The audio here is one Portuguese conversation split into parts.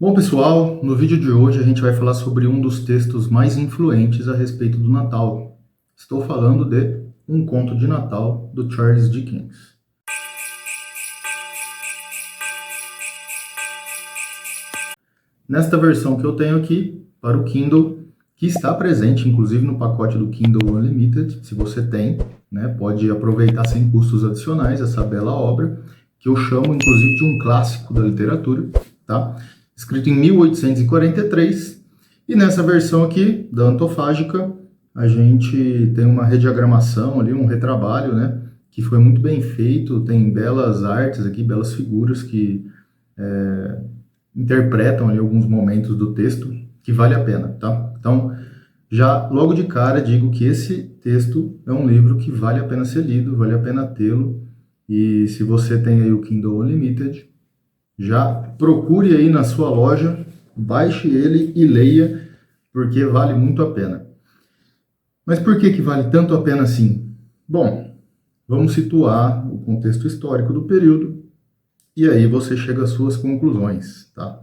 Bom, pessoal, no vídeo de hoje a gente vai falar sobre um dos textos mais influentes a respeito do Natal. Estou falando de Um Conto de Natal, do Charles Dickens. Nesta versão que eu tenho aqui, para o Kindle, que está presente inclusive no pacote do Kindle Unlimited, se você tem, né, pode aproveitar sem custos adicionais essa bela obra, que eu chamo inclusive de um clássico da literatura, tá? Escrito em 1843, e nessa versão aqui, da Antofágica, a gente tem uma rediagramação ali, um retrabalho, né, que foi muito bem feito, tem belas artes aqui, belas figuras que interpretam ali alguns momentos do texto, que vale a pena, tá? Então, já logo de cara digo que esse texto é um livro que vale a pena ser lido, vale a pena tê-lo, e se você tem aí o Kindle Unlimited, já procure aí na sua loja, baixe ele e leia, porque vale muito a pena. Mas por que vale tanto a pena assim? Bom, vamos situar o contexto histórico do período e aí você chega às suas conclusões, tá?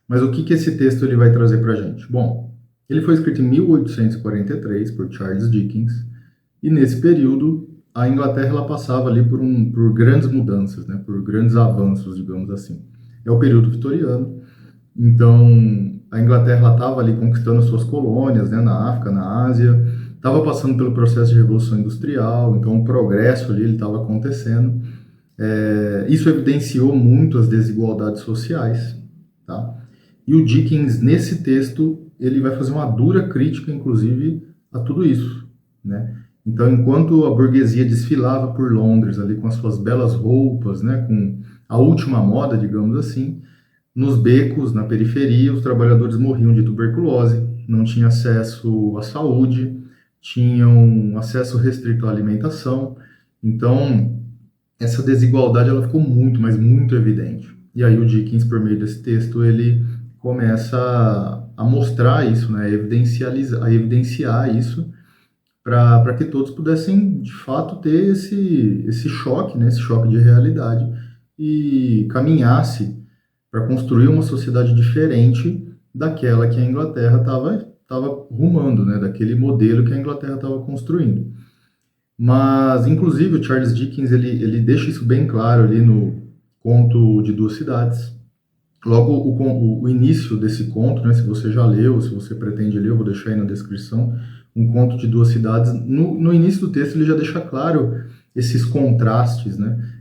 Mas o que esse texto ele vai trazer para a gente? Bom, ele foi escrito em 1843 por Charles Dickens e nesse período a Inglaterra ela passava ali por grandes mudanças, né? Por grandes avanços, digamos assim. É o período vitoriano, então a Inglaterra estava ali conquistando suas colônias, né? Na África, na Ásia, estava passando pelo processo de revolução industrial, então o progresso ali estava acontecendo. Isso evidenciou muito as desigualdades sociais, tá? E o Dickens, nesse texto, ele vai fazer uma dura crítica, inclusive, a tudo isso, né? Então, enquanto a burguesia desfilava por Londres, ali com as suas belas roupas, né, com a última moda, digamos assim, nos becos, na periferia, os trabalhadores morriam de tuberculose, não tinham acesso à saúde, tinham acesso restrito à alimentação. Então, essa desigualdade ela ficou muito, mas muito evidente. E aí o Dickens, por meio desse texto, ele começa a mostrar isso, né, a evidenciar isso, para que todos pudessem, de fato, ter esse choque, né, esse choque de realidade, e caminhasse para construir uma sociedade diferente daquela que a Inglaterra estava rumando, né, daquele modelo que a Inglaterra estava construindo. Mas, inclusive, o Charles Dickens, ele deixa isso bem claro ali no Conto de Duas Cidades. Logo, o início desse conto, né, se você já leu, se você pretende ler, eu vou deixar aí na descrição, Um Conto de Duas Cidades. No início do texto, ele já deixa claro esses contrastes, né?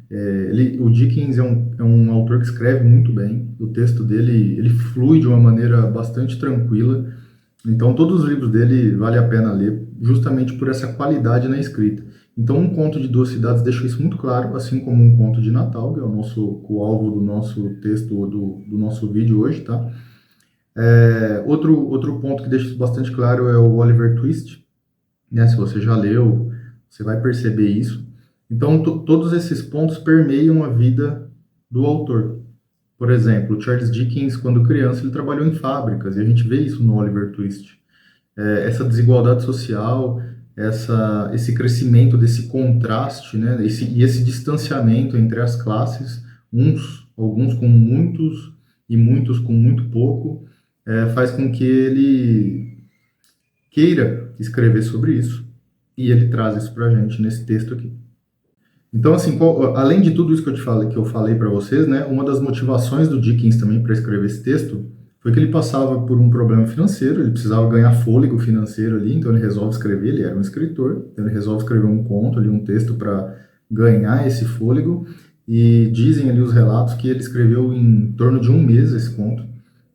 O Dickens é um autor que escreve muito bem, o texto dele ele flui de uma maneira bastante tranquila, então, todos os livros dele vale a pena ler, justamente por essa qualidade na escrita. Então, Um Conto de Duas Cidades deixa isso muito claro, assim como Um Conto de Natal, que é o alvo do nosso texto, do nosso vídeo hoje, tá? Outro ponto que deixa isso bastante claro é o Oliver Twist, né? Se você já leu, você vai perceber isso. Então, todos esses pontos permeiam a vida do autor. Por exemplo, o Charles Dickens, quando criança, ele trabalhou em fábricas, e a gente vê isso no Oliver Twist. Essa desigualdade social, esse crescimento desse contraste, né, esse distanciamento entre as classes, alguns com muitos e muitos com muito pouco, faz com que ele queira escrever sobre isso, e ele traz isso para a gente nesse texto aqui. Então, assim, além de tudo isso que eu falei para vocês, né, uma das motivações do Dickens também para escrever esse texto foi que ele passava por um problema financeiro, ele precisava ganhar fôlego financeiro ali, então ele resolve escrever, ele era um escritor, então ele resolve escrever um conto ali, um texto para ganhar esse fôlego, e dizem ali os relatos que ele escreveu em torno de um mês esse conto,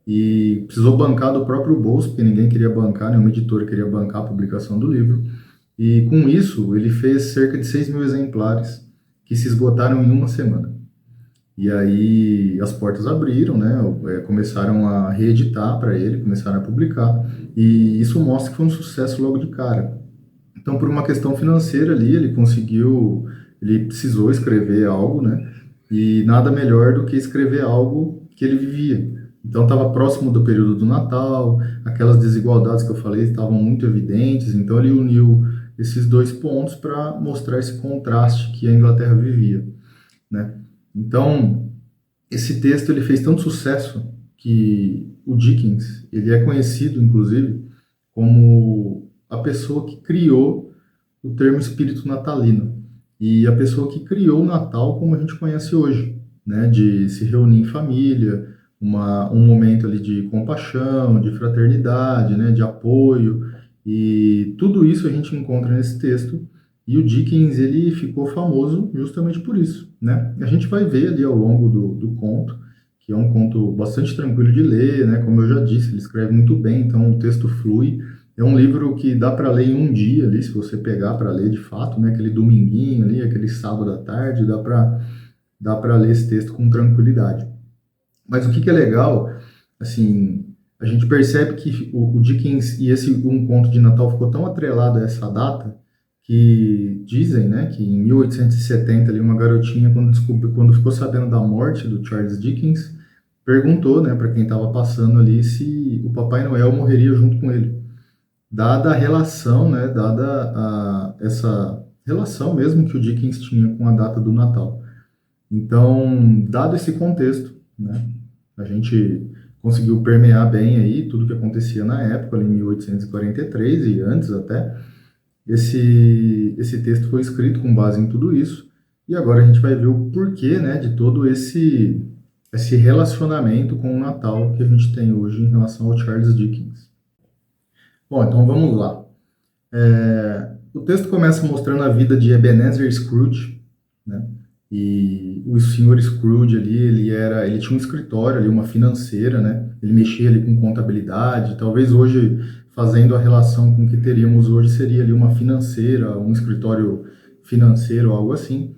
e precisou bancar do próprio bolso, porque ninguém queria bancar, nenhuma editora queria bancar a publicação do livro, e com isso ele fez cerca de 6 mil exemplares, que se esgotaram em uma semana. E aí as portas abriram, né? Começaram a reeditar para ele, começaram a publicar, e isso mostra que foi um sucesso logo de cara. Então, por uma questão financeira ali, ele precisou escrever algo, né? E nada melhor do que escrever algo que ele vivia. Então, estava próximo do período do Natal, aquelas desigualdades que eu falei estavam muito evidentes, então ele uniu esses dois pontos para mostrar esse contraste que a Inglaterra vivia, né? Então, esse texto ele fez tanto sucesso que o Dickens, ele é conhecido, inclusive, como a pessoa que criou o termo espírito natalino e a pessoa que criou o Natal como a gente conhece hoje, né? De se reunir em família, um momento ali de compaixão, de fraternidade, né? De apoio, e tudo isso a gente encontra nesse texto. E o Dickens, ele ficou famoso justamente por isso, né? A gente vai ver ali ao longo do conto, que é um conto bastante tranquilo de ler, né? Como eu já disse, ele escreve muito bem, então o texto flui. É um livro que dá para ler em um dia ali, se você pegar para ler de fato, né? Aquele dominguinho ali, aquele sábado à tarde, dá para ler esse texto com tranquilidade. Mas o que é legal, assim, a gente percebe que o Dickens e esse Um Conto de Natal ficou tão atrelado a essa data que dizem, né, que em 1870 ali uma garotinha quando ficou sabendo da morte do Charles Dickens, perguntou, né, para quem estava passando ali se o Papai Noel morreria junto com ele. Dada a relação, né, essa relação mesmo que o Dickens tinha com a data do Natal. Então, dado esse contexto, né, a gente conseguiu permear bem aí tudo que acontecia na época, ali em 1843 e antes até. Esse texto foi escrito com base em tudo isso, e agora a gente vai ver o porquê, né, de todo esse relacionamento com o Natal que a gente tem hoje em relação ao Charles Dickens. Bom, então vamos lá. O texto começa mostrando a vida de Ebenezer Scrooge, né? E o senhor Scrooge ali, ele tinha um escritório ali, uma financeira, né? Ele mexia ali com contabilidade, talvez hoje, fazendo a relação com o que teríamos hoje, seria ali uma financeira, um escritório financeiro, algo assim.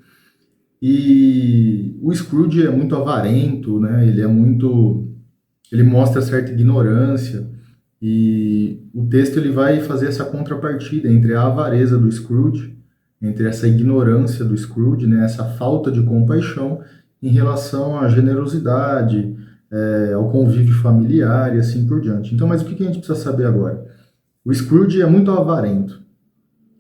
E o Scrooge é muito avarento, né? Ele mostra certa ignorância, e o texto ele vai fazer essa contrapartida entre a avareza do Scrooge, entre essa ignorância do Scrooge, né, essa falta de compaixão em relação à generosidade, ao convívio familiar e assim por diante. Então, mas o que a gente precisa saber agora? O Scrooge é muito avarento.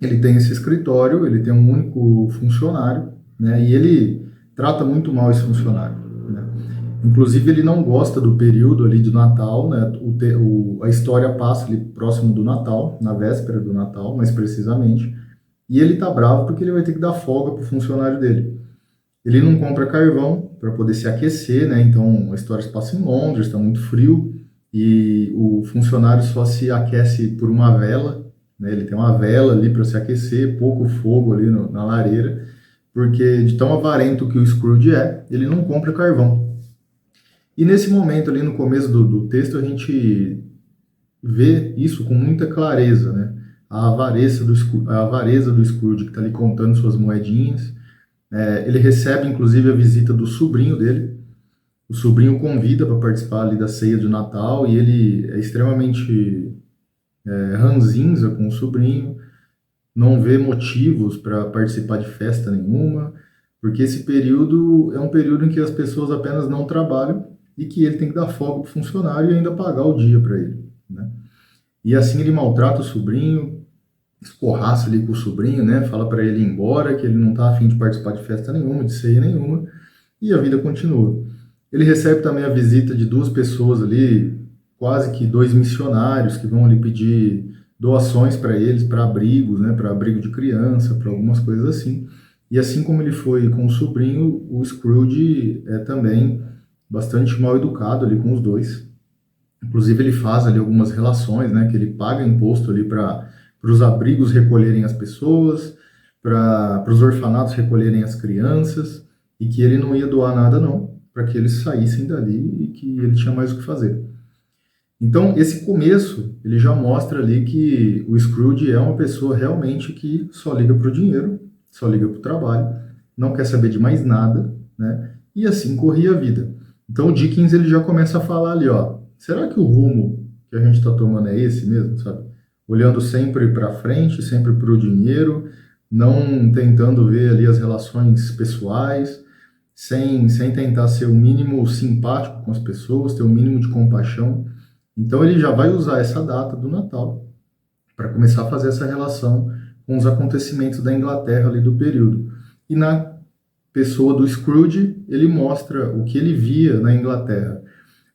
Ele tem esse escritório, ele tem um único funcionário, né, e ele trata muito mal esse funcionário, né? Inclusive, ele não gosta do período ali de Natal, né? A história passa ali próximo do Natal, na véspera do Natal, mais precisamente. E ele tá bravo porque ele vai ter que dar folga pro funcionário dele. Ele não compra carvão para poder se aquecer, né? Então, a história se passa em Londres, está muito frio, e o funcionário só se aquece por uma vela, né? Ele tem uma vela ali para se aquecer, pouco fogo ali na lareira, porque de tão avarento que o Scrooge é, ele não compra carvão. E nesse momento ali no começo do texto a gente vê isso com muita clareza, né? A avareza do Scrooge, que está ali contando suas moedinhas. Ele recebe inclusive a visita do sobrinho dele. O sobrinho convida para participar ali da ceia de Natal e ele é extremamente ranzinza com o sobrinho, não vê motivos para participar de festa nenhuma, porque esse período é um período em que as pessoas apenas não trabalham e que ele tem que dar folga para o funcionário e ainda pagar o dia para ele, né? E assim ele maltrata o sobrinho, escorraça ali com o sobrinho, né? Fala para ele ir embora, que ele não está afim de participar de festa nenhuma, de ceia nenhuma, e a vida continua. Ele recebe também a visita de duas pessoas ali, quase que dois missionários que vão ali pedir doações para eles, para abrigos, né? Para abrigo de criança, para algumas coisas assim. E assim como ele foi com o sobrinho, o Scrooge é também bastante mal educado ali com os dois. Inclusive ele faz ali algumas relações, né, que ele paga imposto ali para os abrigos recolherem as pessoas, para os orfanatos recolherem as crianças, e que ele não ia doar nada não, para que eles saíssem dali e que ele tinha mais o que fazer. Então esse começo, ele já mostra ali que o Scrooge é uma pessoa realmente que só liga para o dinheiro, só liga para o trabalho, não quer saber de mais nada, né, e assim corria a vida. Então o Dickens ele já começa a falar ali, ó, será que o rumo que a gente está tomando é esse mesmo, sabe? Olhando sempre para frente, sempre para o dinheiro, não tentando ver ali as relações pessoais, sem tentar ser o mínimo simpático com as pessoas, ter o mínimo de compaixão. Então ele já vai usar essa data do Natal para começar a fazer essa relação com os acontecimentos da Inglaterra ali do período. E na pessoa do Scrooge, ele mostra o que ele via na Inglaterra.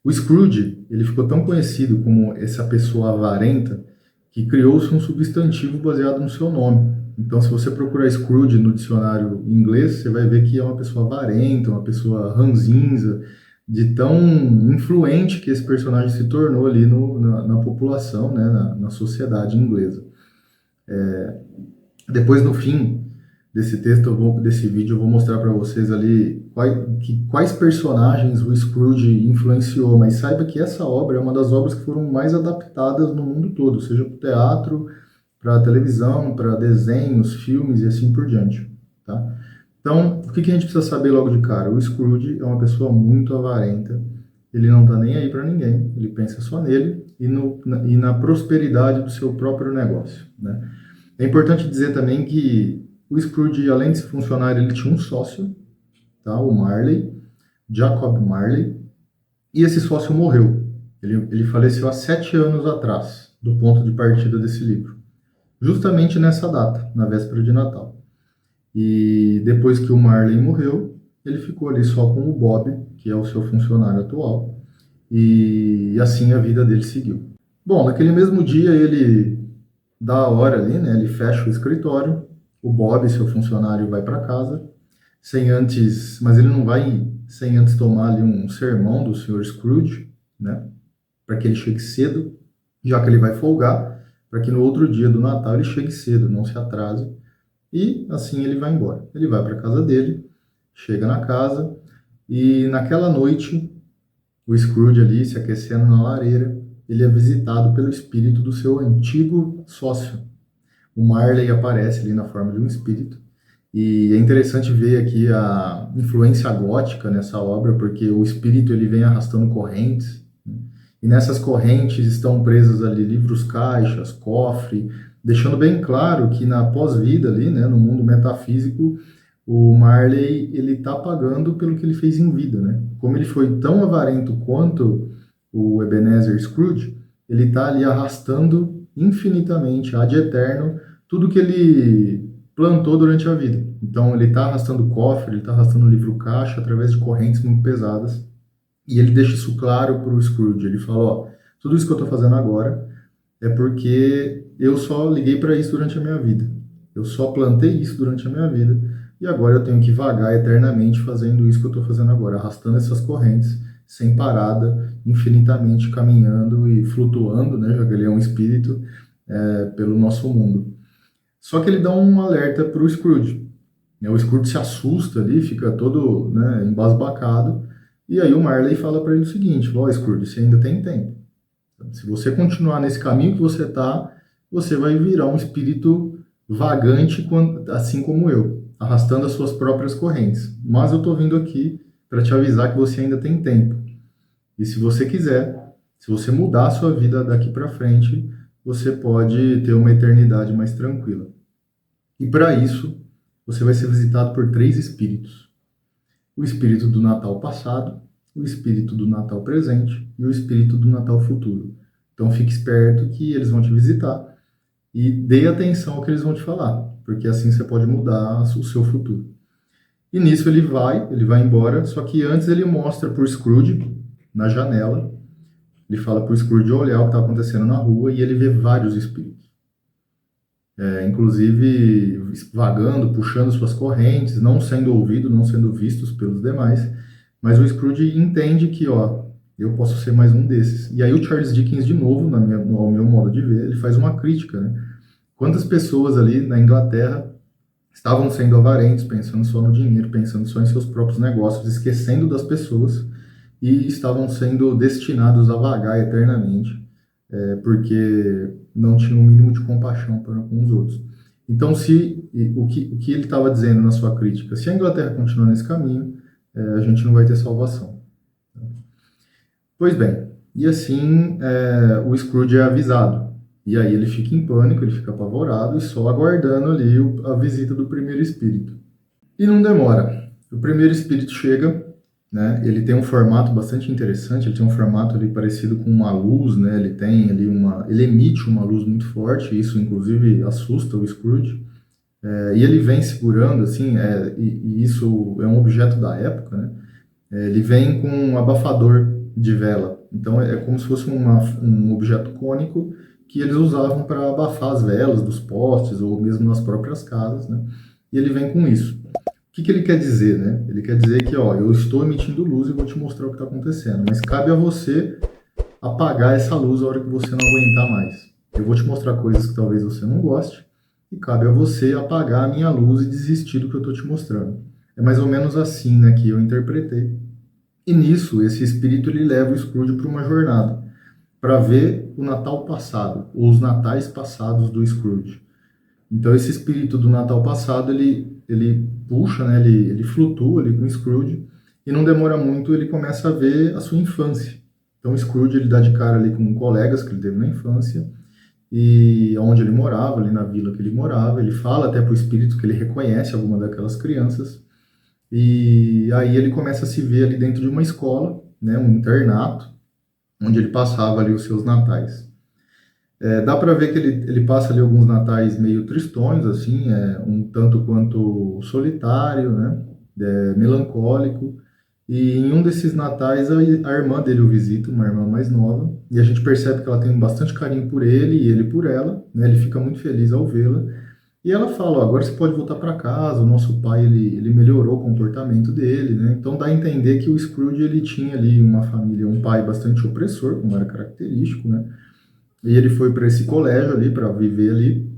O O Scrooge, ele ficou tão conhecido como essa pessoa avarenta que criou-se um substantivo baseado no seu nome. Então, se você procurar Scrooge no dicionário inglês, você vai ver que é uma pessoa avarenta, uma pessoa ranzinza, de tão influente que esse personagem se tornou ali na população, né, na sociedade inglesa. Depois, no fim desse texto, desse vídeo, eu vou mostrar para vocês ali quais personagens o Scrooge influenciou, mas saiba que essa obra é uma das obras que foram mais adaptadas no mundo todo, seja para o teatro, para a televisão, para desenhos, filmes e assim por diante, tá? Então, o que a gente precisa saber logo de cara? O Scrooge é uma pessoa muito avarenta, ele não está nem aí para ninguém, ele pensa só nele e na prosperidade do seu próprio negócio, né? É importante dizer também que o Scrooge, além de ser funcionário, ele tinha um sócio, tá? O Marley, Jacob Marley, e esse sócio morreu. Ele faleceu há 7 anos atrás, do ponto de partida desse livro, justamente nessa data, na véspera de Natal. E depois que o Marley morreu, ele ficou ali só com o Bob, que é o seu funcionário atual, e assim a vida dele seguiu. Bom, naquele mesmo dia ele dá a hora ali, né? Ele fecha o escritório, o Bob, seu funcionário, vai para casa, sem antes, mas ele não vai sem antes tomar ali um sermão do Sr. Scrooge, né? Para que ele chegue cedo, já que ele vai folgar, para que no outro dia do Natal ele chegue cedo, não se atrase. E assim ele vai embora. Ele vai para a casa dele, chega na casa e naquela noite o Scrooge ali se aquecendo na lareira, ele é visitado pelo espírito do seu antigo sócio. O Marley aparece ali na forma de um espírito. E é interessante ver aqui a influência gótica nessa obra, porque o espírito ele vem arrastando correntes, né? E nessas correntes estão presas ali livros caixas, cofre, deixando bem claro que na pós-vida ali, né, no mundo metafísico, o Marley ele está pagando pelo que ele fez em vida, né? Como ele foi tão avarento quanto o Ebenezer Scrooge, ele está ali arrastando infinitamente, ad eterno, tudo que ele plantou durante a vida. Então ele está arrastando cofre, ele está arrastando livro caixa através de correntes muito pesadas. E ele deixa isso claro para o Scrooge. Ele fala, ó, tudo isso que eu estou fazendo agora é porque eu só liguei para isso durante a minha vida. Eu só plantei isso durante a minha vida. E agora eu tenho que vagar eternamente fazendo isso que eu estou fazendo agora, arrastando essas correntes, sem parada, infinitamente caminhando e flutuando, né, já que ele é um espírito, pelo nosso mundo. Só que ele dá um alerta para o Scrooge. O Scrooge se assusta ali, fica todo, né, embasbacado, e aí o Marley fala para ele o seguinte, ó, Scrooge, você ainda tem tempo. Se você continuar nesse caminho que você está, você vai virar um espírito vagante, assim como eu, arrastando as suas próprias correntes. Mas eu estou vindo aqui para te avisar que você ainda tem tempo. E se você quiser, se você mudar a sua vida daqui para frente, você pode ter uma eternidade mais tranquila. E para isso, você vai ser visitado por 3 espíritos. O espírito do Natal passado, o espírito do Natal presente e o espírito do Natal futuro. Então fique esperto que eles vão te visitar e dê atenção ao que eles vão te falar, porque assim você pode mudar o seu futuro. E nisso ele vai embora, só que antes ele mostra para o Scrooge, na janela, ele fala para o Scrooge olhar o que está acontecendo na rua e ele vê vários espíritos. Inclusive vagando, puxando suas correntes, não sendo ouvido, não sendo vistos pelos demais, mas o Scrooge entende que, ó, eu posso ser mais um desses. E aí o Charles Dickens, de novo, ao meu modo de ver, ele faz uma crítica, né? Quantas pessoas ali na Inglaterra estavam sendo avarentos, pensando só no dinheiro, pensando só em seus próprios negócios, esquecendo das pessoas e estavam sendo destinados a vagar eternamente, porque não tinham o mínimo de compaixão para com os outros. Então, o que ele estava dizendo na sua crítica, se a Inglaterra continuar nesse caminho, a gente não vai ter salvação. Pois bem, e assim o Scrooge é avisado. E aí ele fica em pânico, ele fica apavorado e só aguardando ali a visita do primeiro espírito. E não demora. O primeiro espírito chega, né? Ele tem um formato bastante interessante, ele tem um formato ali parecido com uma luz, né? Ele tem ali ele emite uma luz muito forte, isso inclusive assusta o Scrooge. E ele vem segurando, assim, e isso é um objeto da época, né? Ele vem com um abafador de vela. Então é como se fosse um objeto cônico que eles usavam para abafar as velas dos postes ou mesmo nas próprias casas, né? E ele vem com isso. O que ele quer dizer, né? Ele quer dizer que, ó, eu estou emitindo luz e vou te mostrar o que está acontecendo, mas cabe a você apagar essa luz a hora que você não aguentar mais. Eu vou te mostrar coisas que talvez você não goste e cabe a você apagar a minha luz e desistir do que eu estou te mostrando. É mais ou menos assim, né, que eu interpretei. E nisso, esse espírito ele leva o Scrooge para uma jornada, para ver o Natal passado, ou os natais passados do Scrooge. Então esse espírito do Natal passado, ele puxa, né, ele flutua ali com o Scrooge, e não demora muito, ele começa a ver a sua infância. Então o Scrooge ele dá de cara ali com colegas que ele teve na infância, e onde ele morava, ali na vila que ele morava, ele fala até para o espírito que ele reconhece alguma daquelas crianças, e aí ele começa a se ver ali dentro de uma escola, né, um internato, onde ele passava ali os seus natais. Dá para ver que ele passa ali alguns natais meio tristonhos, assim, um tanto quanto solitário, né, melancólico, e em um desses natais a irmã dele o visita, uma irmã mais nova, e a gente percebe que ela tem bastante carinho por ele e ele por ela, né, ele fica muito feliz ao vê-la, e ela fala, ó, agora você pode voltar para casa, o nosso pai, ele melhorou o comportamento dele, né? Então dá a entender que o Scrooge, ele tinha ali uma família, um pai bastante opressor, como era característico, né? E ele foi para esse colégio ali, para viver ali,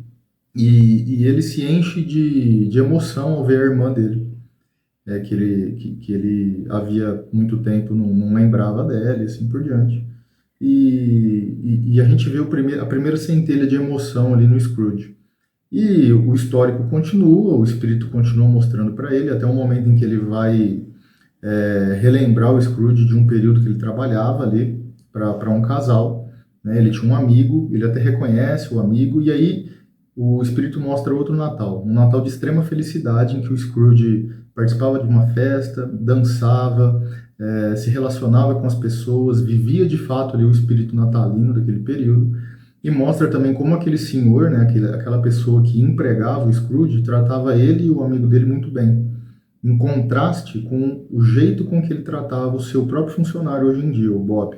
e ele se enche de emoção ao ver a irmã dele, que ele havia muito tempo não lembrava dela e assim por diante. E a gente vê a primeira centelha de emoção ali no Scrooge. E o histórico continua, o espírito continua mostrando para ele, até o momento em que ele vai relembrar o Scrooge de um período que ele trabalhava ali para um casal, né? Ele tinha um amigo, ele até reconhece o amigo, e aí o espírito mostra outro Natal, um Natal de extrema felicidade, em que o Scrooge participava de uma festa, dançava, se relacionava com as pessoas, vivia de fato ali o espírito natalino daquele período, e mostra também como aquele senhor, né, aquela pessoa que empregava o Scrooge, tratava ele e o amigo dele muito bem, em contraste com o jeito com que ele tratava o seu próprio funcionário hoje em dia, o Bob.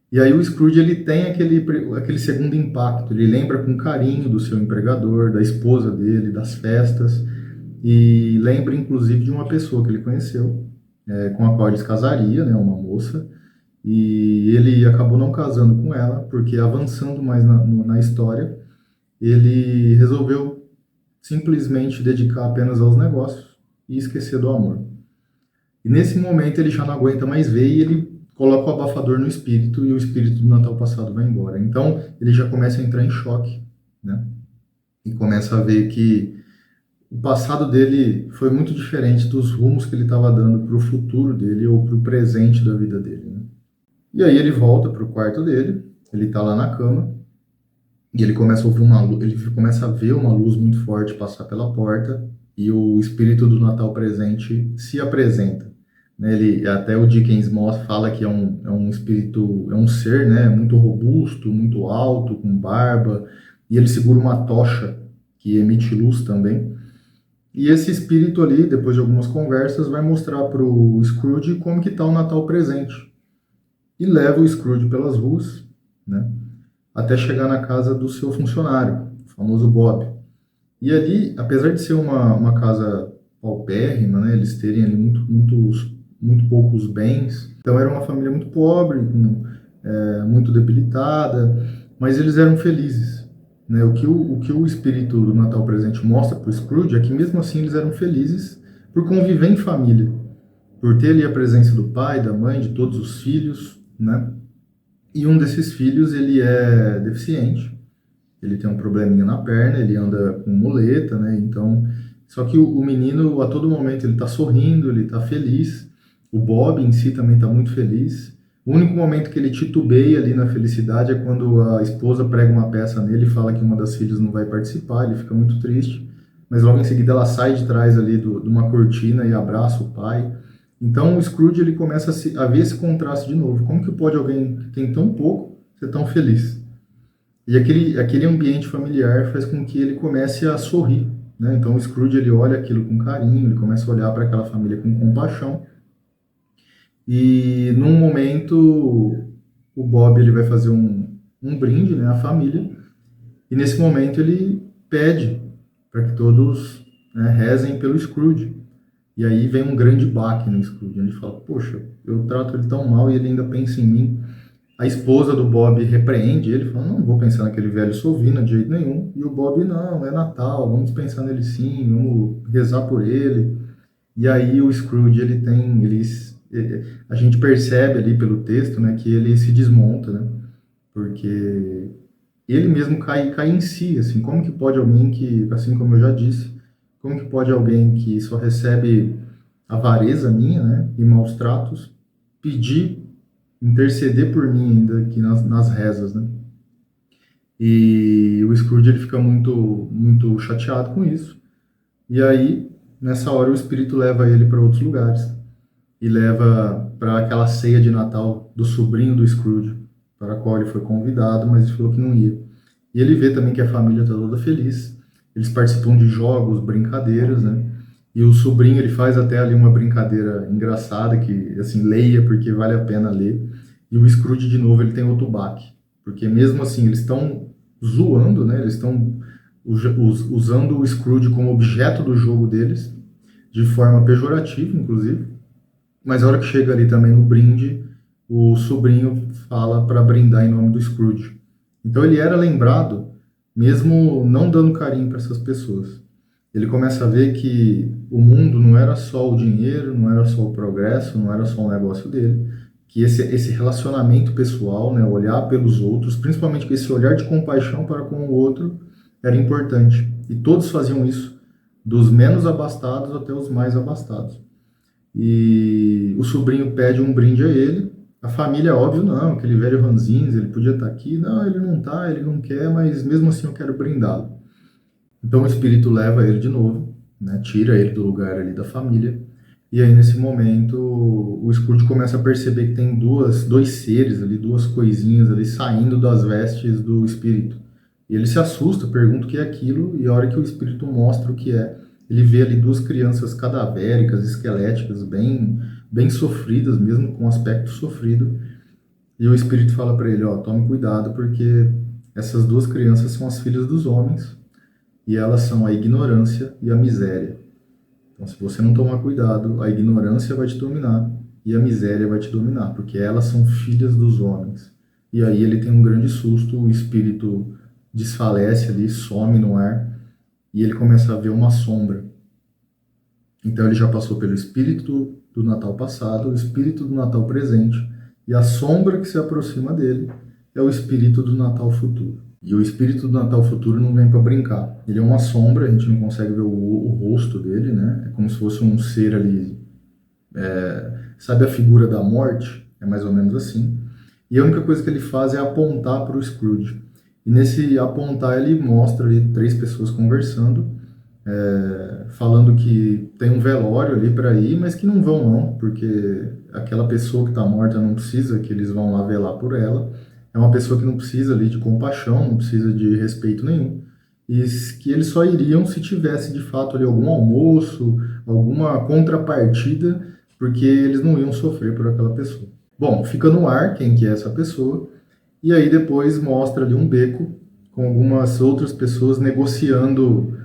E aí o Scrooge ele tem aquele segundo impacto, ele lembra com carinho do seu empregador, da esposa dele, das festas, e lembra inclusive de uma pessoa que ele conheceu, com a qual ele se casaria, né, uma moça, e ele acabou não casando com ela, porque avançando mais na história, ele resolveu simplesmente dedicar apenas aos negócios e esquecer do amor. E nesse momento ele já não aguenta mais ver e ele coloca o abafador no espírito e o espírito do Natal passado vai embora. Então ele já começa a entrar em choque, né? E começa a ver que o passado dele foi muito diferente dos rumos que ele estava dando para o futuro dele ou para o presente da vida dele, né? E aí ele volta para o quarto dele, ele está lá na cama e ele começa a ouvir ele começa a ver uma luz muito forte passar pela porta e o espírito do Natal presente se apresenta, né? Até o Dickens fala que é um espírito, é um ser, né, muito robusto, muito alto, com barba, e ele segura uma tocha que emite luz também. E esse espírito ali, depois de algumas conversas, vai mostrar para o Scrooge como que está o Natal presente. E leva o Scrooge pelas ruas, né, até chegar na casa do seu funcionário, o famoso Bob. E ali, apesar de ser uma casa paupérrima, né, eles terem ali muito poucos bens, então era uma família muito pobre, muito debilitada, mas eles eram felizes, né? O que o espírito do Natal presente mostra para o Scrooge é que mesmo assim eles eram felizes por conviver em família, por ter ali a presença do pai, da mãe, de todos os filhos, né? E um desses filhos, ele é deficiente, ele tem um probleminha na perna, ele anda com muleta, né? Então, só que o menino, a todo momento, ele tá sorrindo, ele tá feliz. O Bob em si também tá muito feliz. O único momento que ele titubeia ali na felicidade é quando a esposa prega uma peça nele e fala que uma das filhas não vai participar, ele fica muito triste. Mas logo em seguida ela sai de trás ali de uma cortina e abraça o pai. Então o Scrooge ele começa a ver esse contraste de novo. Como que pode alguém que tem tão pouco ser tão feliz? E aquele ambiente familiar faz com que ele comece a sorrir, né? Então o Scrooge ele olha aquilo com carinho, ele começa a olhar para aquela família com compaixão E num momento o Bob ele vai fazer um brinde, né, à família, e nesse momento ele pede para que todos, né, rezem pelo Scrooge. E aí vem um grande baque no Scrooge. Ele fala, poxa, eu trato ele tão mal e ele ainda pensa em mim. A esposa do Bob repreende ele, falando, não vou pensar naquele velho sovina de jeito nenhum. E o Bob, não, é Natal, vamos pensar nele sim, vamos rezar por ele. E aí o Scrooge, a gente percebe ali pelo texto, né, que ele se desmonta, né? Porque ele mesmo cai em si, assim, como que pode alguém que, assim como eu já disse, como que pode alguém que só recebe avareza minha, né, e maus tratos, pedir, interceder por mim ainda aqui nas rezas, né? E o Scrooge ele fica muito chateado com isso. E aí, nessa hora, o espírito leva ele para outros lugares e leva para aquela ceia de Natal do sobrinho do Scrooge, para a qual ele foi convidado, mas ele falou que não ia. E ele vê também que a família está toda feliz. Eles participam de jogos, brincadeiras, né? E o sobrinho, ele faz até ali uma brincadeira engraçada, que, assim, leia, porque vale a pena ler. E o Scrooge, de novo, ele tem outro baque. Porque mesmo assim, eles estão zoando, né? Eles estão usando o Scrooge como objeto do jogo deles, de forma pejorativa, inclusive. Mas a hora que chega ali também no brinde, o sobrinho fala para brindar em nome do Scrooge. Então ele era lembrado, mesmo não dando carinho para essas pessoas. Ele começa a ver que o mundo não era só o dinheiro, não era só o progresso, não era só o negócio dele, que esse relacionamento pessoal, né, olhar pelos outros, principalmente esse olhar de compaixão para com o outro, era importante. E todos faziam isso, dos menos abastados até os mais abastados. E o sobrinho pede um brinde a ele. A família, óbvio, não, aquele velho ranzinhos, ele podia estar aqui. Não, ele não está, ele não quer, mas mesmo assim eu quero brindá-lo. Então o espírito leva ele de novo, né, tira ele do lugar ali da família. E aí nesse momento o Scrooge começa a perceber que tem dois seres ali, duas coisinhas ali saindo das vestes do espírito. E ele se assusta, pergunta o que é aquilo, e a hora que o espírito mostra o que é, ele vê ali duas crianças cadavéricas, esqueléticas, bem sofridas, mesmo com aspecto sofrido. E o espírito fala para ele, ó, tome cuidado porque essas duas crianças são as filhas dos homens e elas são a ignorância e a miséria. Então, se você não tomar cuidado, a ignorância vai te dominar e a miséria vai te dominar, porque elas são filhas dos homens. E aí ele tem um grande susto, o espírito desfalece ali, some no ar e ele começa a ver uma sombra. Então ele já passou pelo espírito do Natal passado, o espírito do Natal presente, e a sombra que se aproxima dele é o espírito do Natal futuro. E o espírito do Natal futuro não vem para brincar. Ele é uma sombra, a gente não consegue ver o rosto dele, né? É como se fosse um ser ali, sabe a figura da morte? É mais ou menos assim. E a única coisa que ele faz é apontar para o Scrooge. E nesse apontar ele mostra ali três pessoas conversando, falando que tem um velório ali para ir, mas que não vão não, porque aquela pessoa que está morta não precisa que eles vão lá velar por ela. É uma pessoa que não precisa ali de compaixão, não precisa de respeito nenhum. E que eles só iriam se tivesse de fato ali algum almoço, alguma contrapartida, porque eles não iam sofrer por aquela pessoa. Bom, fica no ar quem que é essa pessoa, e aí depois mostra ali um beco com algumas outras pessoas negociando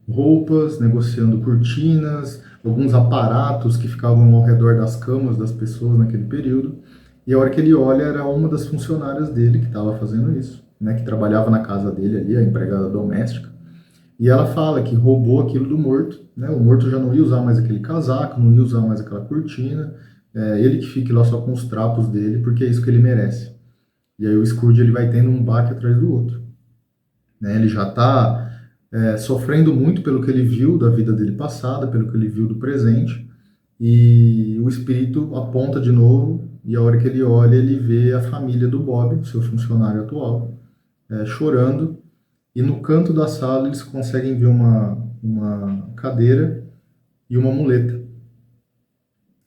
roupas, negociando cortinas, alguns aparatos que ficavam ao redor das camas das pessoas naquele período. E a hora que ele olha, era uma das funcionárias dele que estava fazendo isso, né, que trabalhava na casa dele ali, a empregada doméstica. E ela fala que roubou aquilo do morto, né? O morto já não ia usar mais aquele casaco, não ia usar mais aquela cortina. Ele que fique lá só com os trapos dele, porque é isso que ele merece. E aí o Scrooge ele vai tendo um baque atrás do outro, né? Ele já está sofrendo muito pelo que ele viu da vida dele passada, pelo que ele viu do presente, e o espírito aponta de novo, e a hora que ele olha, ele vê a família do Bob, seu funcionário atual, chorando, e no canto da sala eles conseguem ver uma cadeira e uma muleta,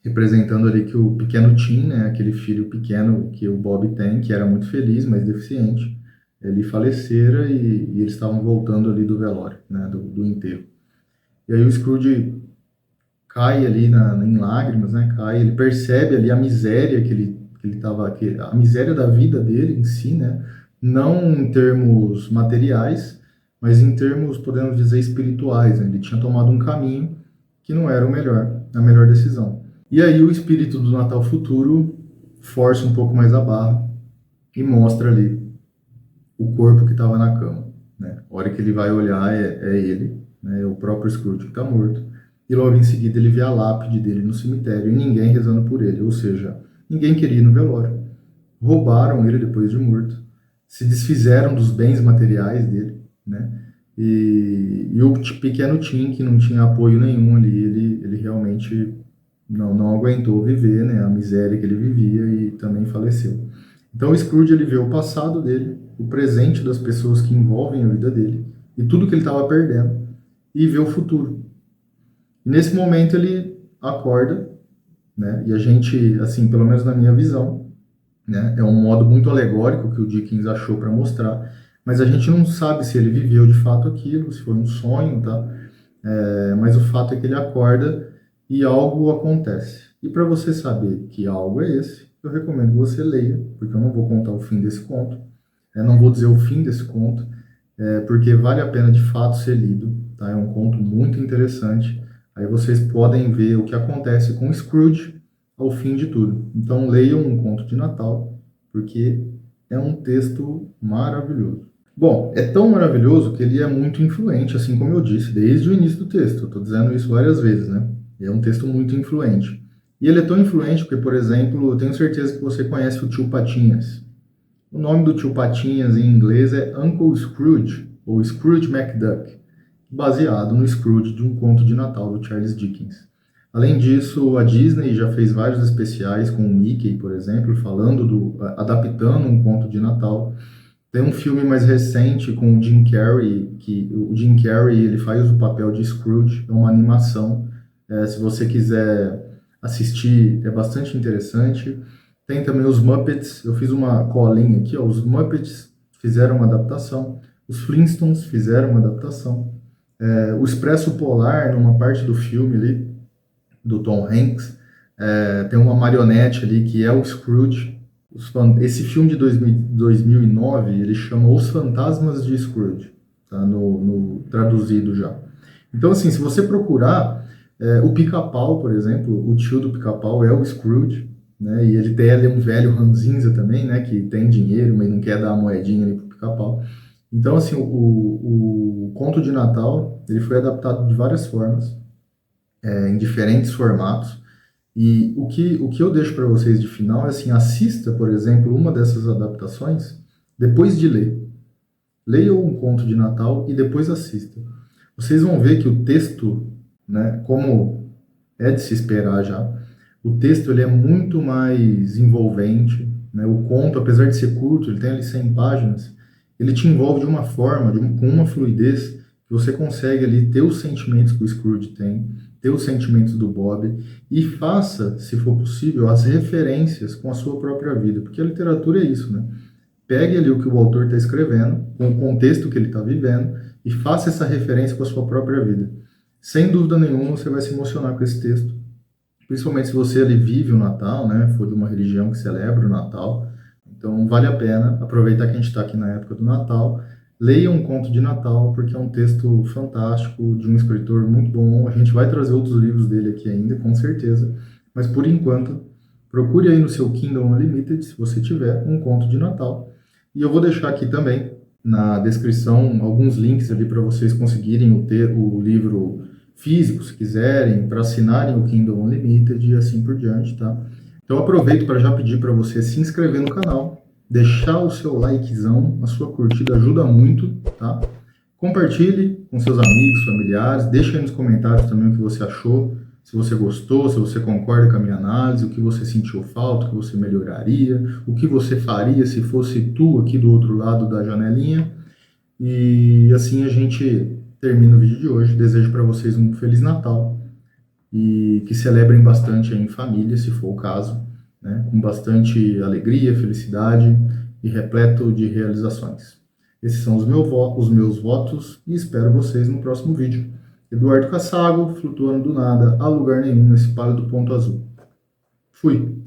representando ali que o pequeno Tim, né, aquele filho pequeno que o Bob tem, que era muito feliz, mas deficiente, ele falecera e eles estavam voltando ali do velório, né, do enterro. E aí o Scrooge cai ali em lágrimas, né? Cai, ele percebe ali a miséria que ele estava, a miséria da vida dele em si, né? Não em termos materiais, mas em termos, podemos dizer, espirituais, né? Ele tinha tomado um caminho que não era o melhor, a melhor decisão. E aí o espírito do Natal futuro força um pouco mais a barra e mostra ali o corpo que estava na cama, né? A hora que ele vai olhar é ele, né? É o próprio Scrooge que está morto. E logo em seguida ele vê a lápide dele no cemitério e ninguém rezando por ele, ou seja, ninguém queria ir no velório. Roubaram ele depois de morto, se desfizeram dos bens materiais dele, né? E o pequeno Tim, que não tinha apoio nenhum ali, ele realmente não aguentou viver, né? A miséria que ele vivia e também faleceu. Então o Scrooge ele vê o passado dele, o presente das pessoas que envolvem a vida dele e tudo que ele estava perdendo e vê o futuro. E nesse momento ele acorda, né? E a gente, assim, pelo menos na minha visão, né? É um modo muito alegórico que o Dickens achou para mostrar, mas a gente não sabe se ele viveu de fato aquilo, se foi um sonho, tá? Mas o fato é que ele acorda e algo acontece. E para você saber que algo é esse, eu recomendo que você leia, porque eu não vou contar o fim desse conto, não vou dizer o fim desse conto, porque vale a pena de fato ser lido, tá? É um conto muito interessante. Aí vocês podem ver o que acontece com Scrooge ao fim de tudo. Então leiam um conto de Natal, porque é um texto maravilhoso. Bom, é tão maravilhoso que ele é muito influente, assim como eu disse, desde o início do texto. Eu estou dizendo isso várias vezes, né? É um texto muito influente. E ele é tão influente porque, por exemplo, eu tenho certeza que você conhece o Tio Patinhas. O nome do Tio Patinhas em inglês é Uncle Scrooge, ou Scrooge McDuck, baseado no Scrooge de um conto de Natal do Charles Dickens. Além disso, a Disney já fez vários especiais com o Mickey, por exemplo, adaptando um conto de Natal. Tem um filme mais recente com o Jim Carrey, que o Jim Carrey ele faz o papel de Scrooge, é uma animação. Se você quiser assistir, é bastante interessante. Tem também os Muppets, eu fiz uma colinha aqui, ó, os Muppets fizeram uma adaptação, os Flintstones fizeram uma adaptação. O Expresso Polar, numa parte do filme ali, do Tom Hanks, tem uma marionete ali que é o Scrooge. Esse filme de 2009, ele chama Os Fantasmas de Scrooge, tá? No traduzido já. Então, assim, se você procurar, o Pica-Pau, por exemplo, o tio do Pica-Pau é o Scrooge, né? E ele tem ali um velho ranzinza também, né? Que tem dinheiro, mas não quer dar a moedinha ali pro Pica-Pau. Então, assim, o conto de Natal, ele foi adaptado de várias formas, em diferentes formatos. E o que eu deixo para vocês de final é assim, assista, por exemplo, uma dessas adaptações depois de ler. Leia um conto de Natal e depois assista. Vocês vão ver que o texto, né, como é de se esperar já, o texto ele é muito mais envolvente, né? O conto, apesar de ser curto, ele tem ali 100 páginas, ele te envolve de uma forma, com uma fluidez, que você consegue ali ter os sentimentos que o Scrooge tem, ter os sentimentos do Bob, e faça, se for possível, as referências com a sua própria vida, porque a literatura é isso, né? Pegue ali o que o autor está escrevendo, com o contexto que ele está vivendo, e faça essa referência com a sua própria vida. Sem dúvida nenhuma, você vai se emocionar com esse texto, principalmente se você ali vive o Natal, né? For de uma religião que celebra o Natal. Então, vale a pena aproveitar que a gente está aqui na época do Natal. Leia um conto de Natal, porque é um texto fantástico, de um escritor muito bom. A gente vai trazer outros livros dele aqui ainda, com certeza. Mas, por enquanto, procure aí no seu Kindle Unlimited, se você tiver, um conto de Natal. E eu vou deixar aqui também, na descrição, alguns links ali para vocês conseguirem o livro físico, se quiserem, para assinarem o Kindle Unlimited e assim por diante, tá? Então, aproveito para já pedir para você se inscrever no canal, deixar o seu likezão, a sua curtida ajuda muito, tá? Compartilhe com seus amigos, familiares, deixe aí nos comentários também o que você achou, se você gostou, se você concorda com a minha análise, o que você sentiu falta, o que você melhoraria, o que você faria se fosse tu aqui do outro lado da janelinha. E assim a gente termina o vídeo de hoje. Desejo para vocês um Feliz Natal e que celebrem bastante em família, se for o caso, né? Com bastante alegria, felicidade e repleto de realizações. Esses são os meus votos e espero vocês no próximo vídeo. Eduardo Cassago, flutuando do nada a lugar nenhum nesse pálido ponto azul. Fui.